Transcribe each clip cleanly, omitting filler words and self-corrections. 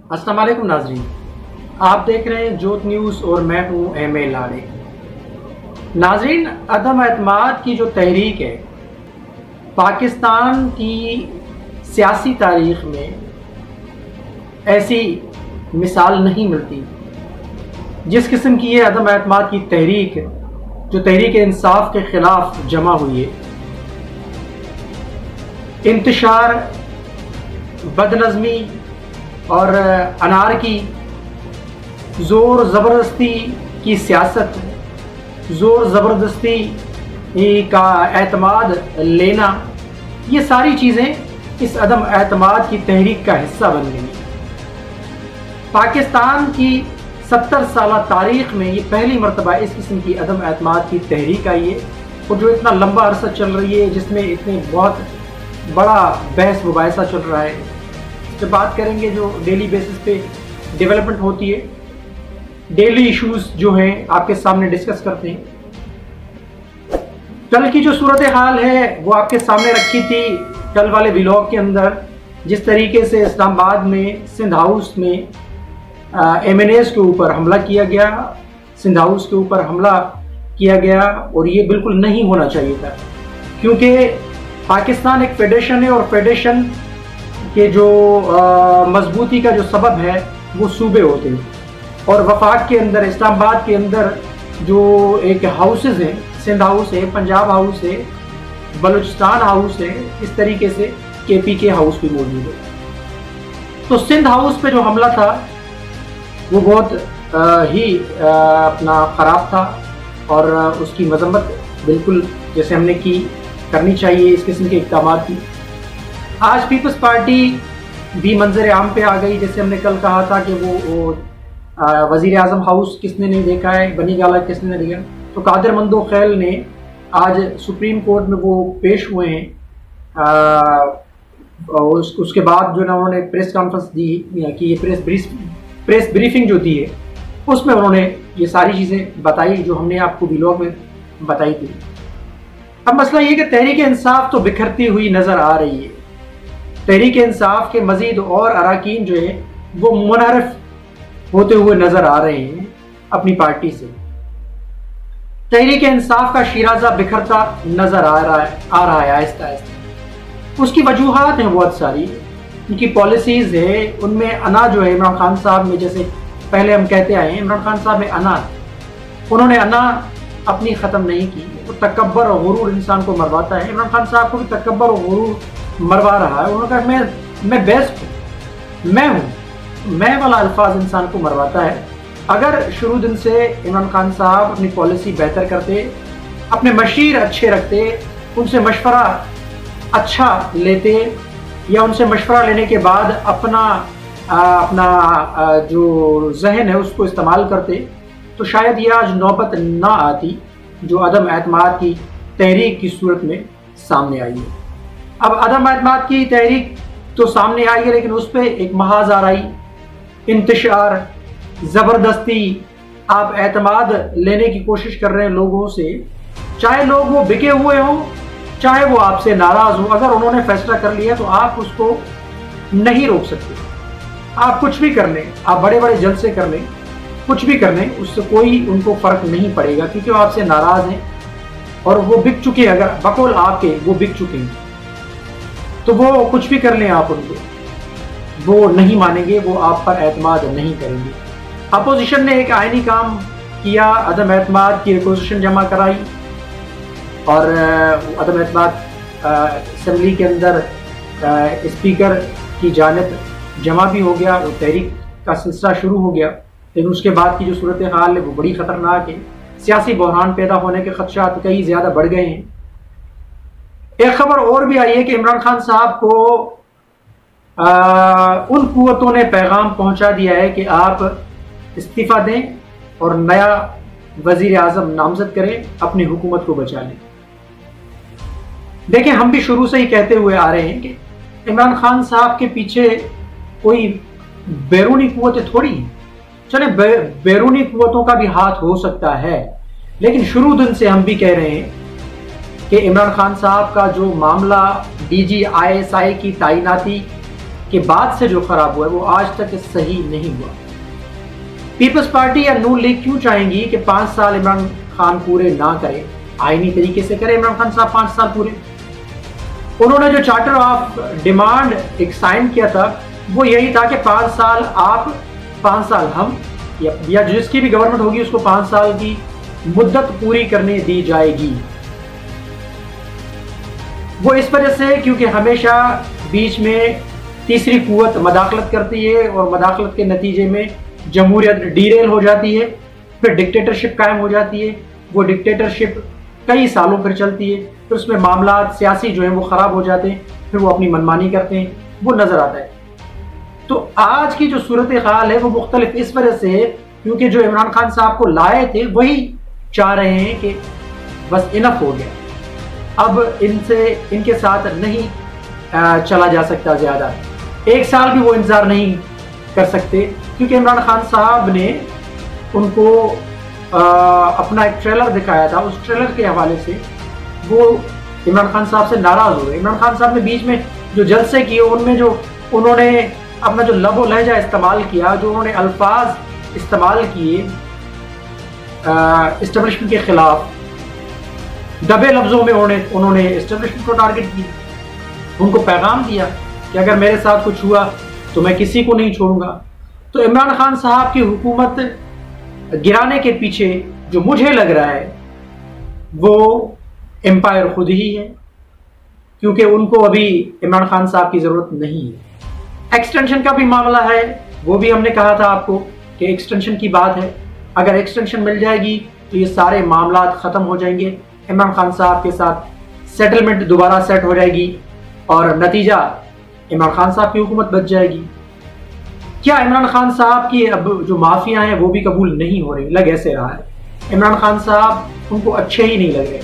अस्सलाम वालेकुम नाज़रीन, आप देख रहे हैं जोत न्यूज़ और मैं हूं एम ए लाड़े। नाज़रीन, अदम एतमाद की जो तहरीक है, पाकिस्तान की सियासी तारीख़ में ऐसी मिसाल नहीं मिलती। जिस किस्म की ये अदम एतमाद की तहरीक जो तहरीक इंसाफ के ख़िलाफ़ जमा हुई है, इंतशार, बदनज़मी और अनारकी, ज़ोर ज़बरदस्ती की सियासत, ज़ोर ज़बरदस्ती का एतमाद लेना, ये सारी चीज़ें इस अदम एतमाद की तहरीक का हिस्सा बन गई। पाकिस्तान की 70 साल तारीख़ में ये पहली मरतबा इस किस्म की अदम एतमाद की तहरीक आई है, और जो इतना लंबा अरसा चल रही है, जिसमें इतने बहुत बड़ा बहस मुबाहिसा चल रहा है। इस पर बात करेंगे जो डेली बेसिस पे डेवलपमेंट होती है, डेली इश्यूज जो हैं आपके सामने डिस्कस करते हैं। कल की जो सूरत हाल है वो आपके सामने रखी थी कल वाले व्लॉग के अंदर। जिस तरीके से इस्लामाबाद में सिंध हाउस में MNAs के ऊपर हमला किया गया, सिंध हाउस के ऊपर हमला किया गया, और ये बिल्कुल नहीं होना चाहिए था, क्योंकि पाकिस्तान एक फेडरेशन है और फेडरेशन के जो मजबूती का जो सबब है वो सूबे होते हैं। और वफाक के अंदर, इस्लामाबाद के अंदर जो एक हाउसेज हैं, सिंध हाउस है, पंजाब हाउस है, बलूचिस्तान हाउस है, इस तरीके से KPK हाउस भी मौजूद है। तो सिंध हाउस पे जो हमला था वो बहुत ही अपना ख़राब था, और उसकी मजम्मत बिल्कुल जैसे हमने की करनी चाहिए इस किस्म के इक़दामात की। आज पीपल्स पार्टी भी मंजर आम पे आ गई। जैसे हमने कल कहा था कि वो वज़ीर आज़म हाउस किसने नहीं देखा है, बनी गाला किसने नहीं देखा, तो कादिर मंदो खैल ने आज सुप्रीम कोर्ट में वो पेश हुए हैं। उसके बाद जो ना उन्होंने प्रेस कॉन्फ्रेंस दी कि ये प्रेस ब्रीफिंग जो दी है, उसमें उन्होंने ये सारी चीज़ें बताई जो हमने आपको व्लॉग में बताई थी। अब मसला ये कि तहरीक इंसाफ तो बिखरती हुई नज़र आ रही है। तहरीक इंसाफ के मजीद और अरकान जो है वो मुनहरफ होते हुए नज़र आ रहे हैं अपनी पार्टी से। तहरीक इंसाफ का शिराजा बिखरता नज़र आ रहा है आहिस्ता आहिस्ता। उसकी वजूहात हैं बहुत सारी, उनकी पॉलिसीज़ है, उनमें अना जो है इमरान खान साहब में, जैसे पहले हम कहते आए हैं, इमरान खान साहब में अना, उन्होंने अना अपनी ख़त्म नहीं की। वो तकब्बर और गुरूर इंसान को मरवाता है। इमरान खान साहब को भी तकब्बर और गुरूर मरवा रहा है। उन्होंने कहा मैं बेस्ट हूँ, मैं हूँ, मैं वाला अल्फाज इंसान को मरवाता है। अगर शुरू दिन से इमरान खान साहब अपनी पॉलिसी बेहतर करते, अपने मशीर अच्छे रखते, उनसे मशवरा अच्छा लेते, या उनसे मशवरा लेने के बाद अपना जो जहन है उसको इस्तेमाल करते, तो शायद ये आज नौबत ना आती जो अदम एतमाद की तहरीक की सूरत में सामने आई है। अब अदम एतमाद की तहरीक तो सामने आई है, लेकिन उस पर एक महाज आ रही, इंतशार, ज़बरदस्ती, आप एतमाद लेने की कोशिश कर रहे हैं लोगों से, चाहे लोग वो बिके हुए हों, चाहे वो आपसे नाराज़ हो। अगर उन्होंने फैसला कर लिया तो आप उसको नहीं रोक सकते। आप कुछ भी कर लें, आप बड़े बड़े जलसे कर लें, कुछ भी कर लें, उससे कोई उनको फ़र्क नहीं पड़ेगा, क्योंकि वो आपसे नाराज़ हैं और वो बिक चुके हैं। अगर बकौल आपके वो बिक चुके हैं तो वो कुछ भी कर लें, आप उनको वो नहीं मानेंगे, वो आप पर एतमाद नहीं करेंगे। अपोजिशन ने एक आईनी काम किया, अदम एतमाद की रिक्वेजिशन जमा कराई, और अदम एतमाद असम्बली के अंदर स्पीकर की जानिब जमा भी हो गया, और तहरीक का सिलसिला शुरू हो गया। लेकिन उसके बाद की जो सूरत हाल है वो बड़ी ख़तरनाक है। सियासी बहरान पैदा होने के खदशात कई ज़्यादा बढ़ गए हैं। एक खबर और भी आई है कि इमरान खान साहब को उन कुव्वतों ने पैगाम पहुंचा दिया है कि आप इस्तीफ़ा दें और नया वज़ीर आज़म नामज़द करें, अपनी हुकूमत को बचा लें। देखिए, हम भी शुरू से ही कहते हुए आ रहे हैं कि इमरान खान साहब के पीछे कोई बैरूनी कुव्वतें थोड़ी हैं। चले बैरूनी कुव्वतों का भी हाथ हो सकता है, लेकिन शुरू दिन से हम भी कह रहे हैं कि इमरान खान साहब का जो मामला DG ISI की तैनाती के बाद से जो खराब हुआ है वो आज तक सही नहीं हुआ। पीपल्स पार्टी या नून लीग क्यों चाहेंगी कि 5 साल इमरान खान पूरे ना करे, आईनी तरीके से करे इमरान खान साहब 5 साल पूरे। उन्होंने जो चार्टर ऑफ डिमांड एक साइन किया था वो यही था कि 5 साल आप, 5 साल हम, या जिसकी भी गवर्नमेंट होगी उसको 5 साल की मुद्दत पूरी करने दी जाएगी। वो इस वजह से क्योंकि हमेशा बीच में तीसरी कुव्वत मदाखलत करती है और मदाखलत के नतीजे में जमहूरियत डीरेल हो जाती है, फिर डिक्टेटरशिप कायम हो जाती है। वो डिक्टेटरशिप कई सालों फिर चलती है, फिर उसमें मामला सियासी जो है वो खराब हो जाते हैं, फिर वो अपनी मनमानी करते हैं, वो नजर आता है। तो आज की जो सूरत हाल है वो मुख्तलिफ इस वजह से है क्योंकि जो इमरान खान साहब को लाए थे वही चाह रहे हैं कि बस इनफ हो गया, अब इनके साथ नहीं चला जा सकता ज्यादा। 1 साल भी वो इंतजार नहीं कर सकते क्योंकि इमरान खान साहब ने उनको अपना एक ट्रेलर दिखाया था, उस ट्रेलर के हवाले से वो इमरान खान साहब से नाराज हुए। इमरान खान साहब ने बीच में जो जलसे किए उनमें जो उन्होंने अपना जो लबो लहजा इस्तेमाल किया, जो उन्होंने अल्फाज इस्तेमाल किए इस्टेब्लिशमेंट के खिलाफ, दबे लफ्जों में उन्होंने इस्टेब्लिशमेंट को टारगेट किया, उनको पैगाम दिया कि अगर मेरे साथ कुछ हुआ तो मैं किसी को नहीं छोड़ूंगा। तो इमरान खान साहब की हुकूमत गिराने के पीछे जो मुझे लग रहा है वो एम्पायर खुद ही है, क्योंकि उनको अभी इमरान खान साहब की जरूरत नहीं है। एक्सटेंशन का भी मामला है, वो भी हमने कहा था आपको कि एक्सटेंशन की बात है। अगर एक्सटेंशन मिल जाएगी तो ये सारे मामला खत्म हो जाएंगे, इमरान खान साहब के साथ सेटलमेंट दोबारा सेट हो जाएगी और नतीजा इमरान खान साहब की हुकूमत बच जाएगी। क्या इमरान खान साहब की अब जो माफिया हैं वो भी कबूल नहीं हो रही? लग ऐसे रहा है इमरान खान साहब उनको अच्छे ही नहीं लग रहे।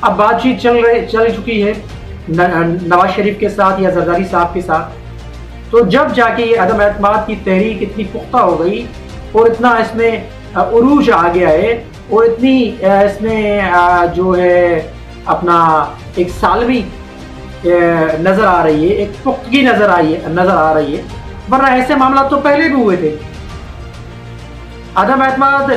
अब बातचीत चल चुकी है नवाज शरीफ के साथ या जरदारी साहब के साथ, तो जब जाके ये अदम एतमाद की तहरीक इतनी पुख्ता हो गई और इतना इसमें उरूज आ गया है और इतनी इसमें जो है अपना एक सालवी नजर आ रही है, एक पुख्तगी नजर आ रही है, वरना ऐसे मामला तो पहले भी हुए थे। अदम एतमाद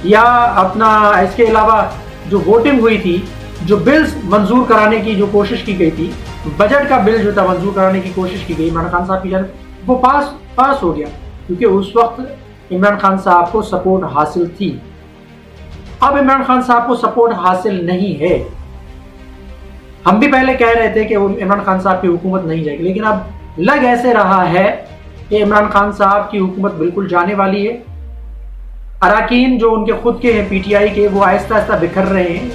या अपना इसके अलावा जो वोटिंग हुई थी, जो बिल्स मंजूर कराने की जो कोशिश की गई थी, बजट का बिल जो था मंजूर कराने की कोशिश की गई इमरान खान साहब की जानिब, वो पास हो गया क्योंकि उस वक्त इमरान खान साहब को सपोर्ट हासिल थी। अब इमरान खान साहब को सपोर्ट हासिल नहीं है। हम भी पहले कह रहे थे कि इमरान खान साहब की हुकूमत नहीं जाएगी, लेकिन अब लग ऐसे रहा है कि इमरान खान साहब की हुकूमत बिल्कुल जाने वाली है। अराकीन जो उनके खुद के हैं पीटीआई के, वो आहिस्ता आहिस्ता बिखर रहे हैं,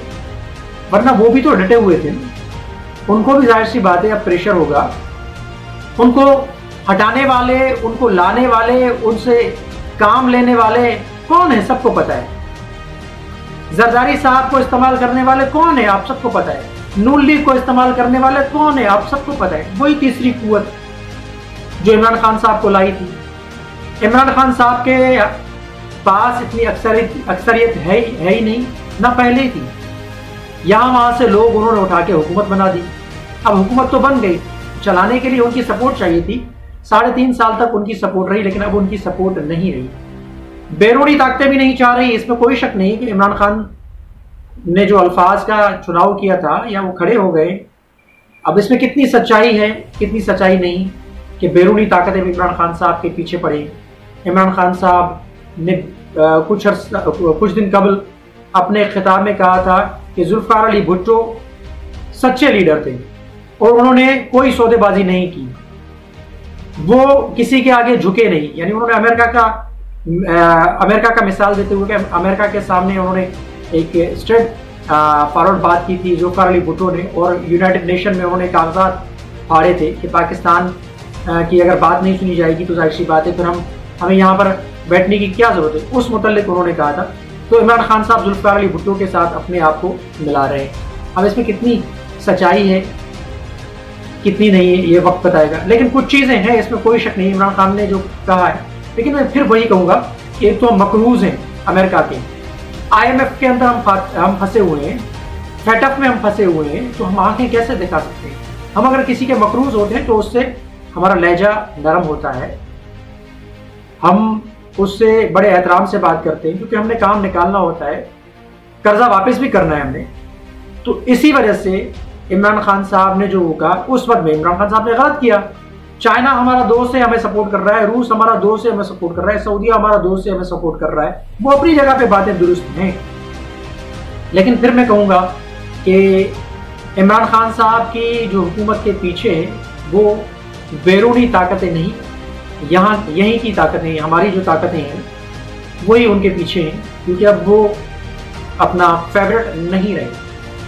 वरना वो भी तो डटे हुए थे। उनको भी जाहिर सी बात है अब प्रेशर होगा। उनको हटाने वाले, उनको लाने वाले, उनसे काम लेने वाले कौन है सबको पता है। जरदारी साहब को इस्तेमाल करने वाले कौन है आप सबको पता है। नून लीग को इस्तेमाल करने वाले कौन है आप सबको पता है। वही तीसरी कुव्वत जो इमरान खान साहब को लाई थी। इमरान खान साहब के पास इतनी अक्सरियत है ही नहीं, ना पहले ही थी। यहाँ वहाँ से लोग उन्होंने उठा के हुकूमत बना दी। अब हुकूमत तो बन गई, चलाने के लिए उनकी सपोर्ट चाहिए थी। 3.5 साल तक उनकी सपोर्ट रही, लेकिन अब उनकी सपोर्ट नहीं रही। बैरूनी ताकतें भी नहीं चाह रही, इसमें कोई शक नहीं कि इमरान खान ने जो अल्फाज का चुनाव किया था या वो खड़े हो गए। अब इसमें कितनी सच्चाई है कितनी सच्चाई नहीं कि बैरूनी ताकतें इमरान खान साहब के पीछे पड़ी। इमरान खान साहब ने कुछ दिन कबल अपने खिताब में कहा था कि जुल्फकार अली भुट्टो सच्चे लीडर थे और उन्होंने कोई सौदेबाजी नहीं की, वो किसी के आगे झुके नहीं। यानी उन्होंने अमेरिका का मिसाल देते हुए कि अमेरिका के सामने उन्होंने एक स्ट्रेट फॉरवर्ड बात की थी जुल्फकार अली भुट्टो ने, और यूनाइटेड नेशन में उन्होंने कागजात फाड़े थे कि पाकिस्तान की अगर बात नहीं सुनी जाएगी तो जाहिर सी बात है फिर हमें यहाँ पर बैठने की क्या जरूरत है, उस मुतल्लिक उन्होंने कहा था। तो इमरान खान साहब जुल्फकार अली भुट्टो के साथ अपने आप को मिला रहे हैं। अब इसमें कितनी सच्चाई है कितनी नहीं है ये वक्त बताएगा, लेकिन कुछ चीज़ें हैं, इसमें कोई शक नहीं इमरान खान ने जो कहा है। लेकिन मैं फिर वही कहूँगा कि एक तो हम मकरूज हैं अमेरिका के, IMF के अंदर हम फंसे हुए हैं, फेटअप में हम फंसे हुए हैं, तो हम आंखें कैसे दिखा सकते हैं। हम अगर किसी के मकरूज होते हैं तो उससे हमारा लहजा नरम होता है, हम उससे बड़े एहतराम से बात करते हैं, क्योंकि हमने काम निकालना होता है, कर्जा वापस भी करना है हमने। तो इसी वजह से इमरान खान साहब ने जो कहा, उस वक्त में इमरान खान साहब ने गलत किया। चाइना हमारा दोस्त है, हमें सपोर्ट कर रहा है, रूस हमारा दोस्त है, हमें सपोर्ट कर रहा है, सऊदीया हमारा दोस्त है, हमें सपोर्ट कर रहा है, वो अपनी जगह पे बातें दुरुस्त हैं। लेकिन फिर मैं कहूँगा कि इमरान खान साहब की जो हुकूमत के पीछे वो बैरूनी ताकतें नहीं, यहाँ यहीं की ताकतें, हमारी जो ताकतें हैं वही उनके पीछे हैं, क्योंकि अब वो अपना फेवरेट नहीं रहे,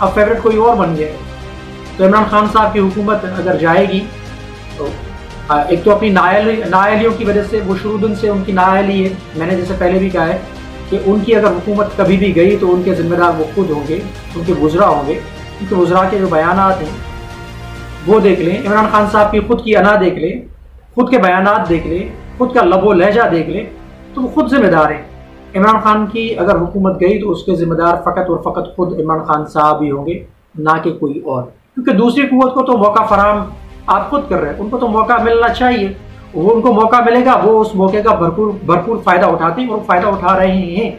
अब फेवरेट कोई और बन गया है। तो इमरान खान साहब की हुकूमत अगर जाएगी तो एक तो अपनी नाअहलियों की वजह से, वो शुरू दिन से उनकी नाअहली है। मैंने जैसे पहले भी कहा है कि उनकी अगर हुकूमत कभी भी गई तो उनके जिम्मेदार वो खुद होंगे, उनके वुज़रा होंगे। उनके वुज़रा के जो बयानात हैं वो देख लें, इमरान खान साहब की खुद की अना देख लें, खुद के बयानात देख लें, खुद का लबो लहजा देख लें, तो वो खुद जिम्मेदार हैं। इमरान खान की अगर हुकूमत गई तो उसके जिम्मेदार फ़कत और फ़कत खुद इमरान खान साहब ही होंगे, ना कि कोई और। क्योंकि दूसरी कुव्वत को तो मौका फराहम आप खुद कर रहे हैं, उनको तो मौका मिलना चाहिए, वो उनको मौका मिलेगा, वो उस मौके का भरपूर फ़ायदा उठाते हैं और फ़ायदा उठा रहे हैं।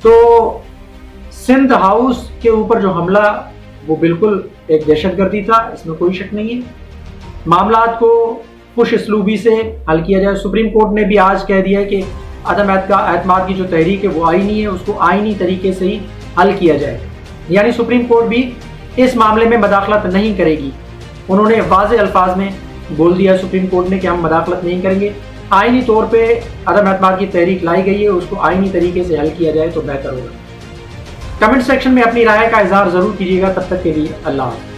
तो सिंध हाउस के ऊपर जो हमला वो बिल्कुल एक दहशतगर्दी था, इसमें कोई शक नहीं है। मामलात को खुश इसलूबी से हल किया जाए। सुप्रीम कोर्ट ने भी आज कह दिया है कि अदम एतमाद की जो तहरीक है वो आईनी है, उसको आईनी तरीके से ही हल किया जाए, यानी सुप्रीम कोर्ट भी इस मामले में मदाखलत नहीं करेगी। उन्होंने वाज़े अल्फाज में बोल दिया सुप्रीम कोर्ट ने कि हम मदाखलत नहीं करेंगे, आईनी तौर पे अदम एतमाद की तहरीक लाई गई है, उसको आईनी तरीके से हल किया जाए तो बेहतर होगा। कमेंट सेक्शन में अपनी राय का इजहार ज़रूर कीजिएगा। तब तक के लिए अल्लाह हाफ़िज़।